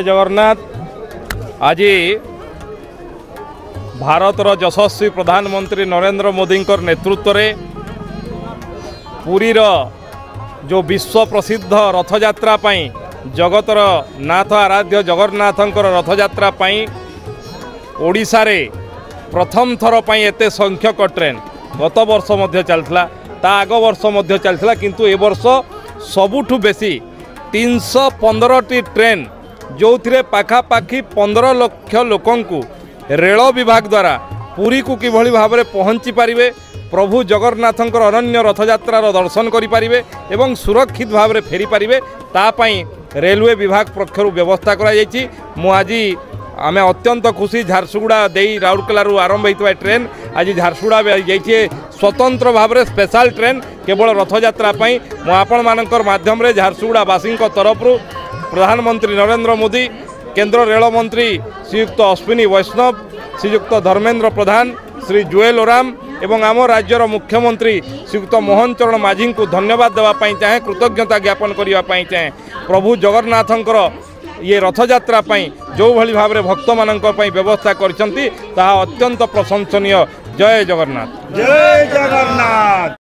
जगन्नाथ आज भारतर यशस्वी प्रधानमंत्री नरेंद्र मोदी नेतृत्व में पुरीर जो विश्व प्रसिद्ध रथयात्रा जगतर नाथ आराध्य जगन्नाथंकर रथयात्रा ओडिशा रे प्रथम थर पर एत संख्यक ट्रेन गत वर्ष मध्य चलता ता आग वर्ष मध्य चलता किंतु ए वर्ष सबुठु बेसी 315 ट्रेन जो थे पाखापाखि 15 लाख लोकंकु रेल विभाग द्वारा पुरी को किभली भाव में पहुँची पारे प्रभु जगन्नाथंकर अनन्य रथयात्रार दर्शन करें एवं सुरक्षित भाव में फेरी पारे तापाई रेलवे विभाग पक्षर व्यवस्था कराई। आज आम अत्यंत खुशी झारसुगुड़ा दे राउरकेलू आरंभ होता ट्रेन आज झारसुगुड़ा जाइए स्वतंत्र भाव में स्पेशल ट्रेन केवल रथयात्रा आपण मानकर माध्यम रे झारसुगुड़ावासी तरफ प्रधानमंत्री नरेंद्र मोदी केंद्र रेल मंत्री श्रीयुक्त अश्विनी वैष्णव श्रीयुक्त धर्मेंद्र प्रधान श्री जुएल ओराम एवं आम राज्यर मुख्यमंत्री श्रीयुक्त मोहन चरण माझी को धन्यवाद देवाई चाहे कृतज्ञता ज्ञापन करने चाहे प्रभु जगन्नाथंकर ये रथयात्रा जो भली भाव में भक्त मानक व्यवस्था कर अत्यंत प्रशंसनीय। जय जगन्नाथ। जय जगन्नाथ।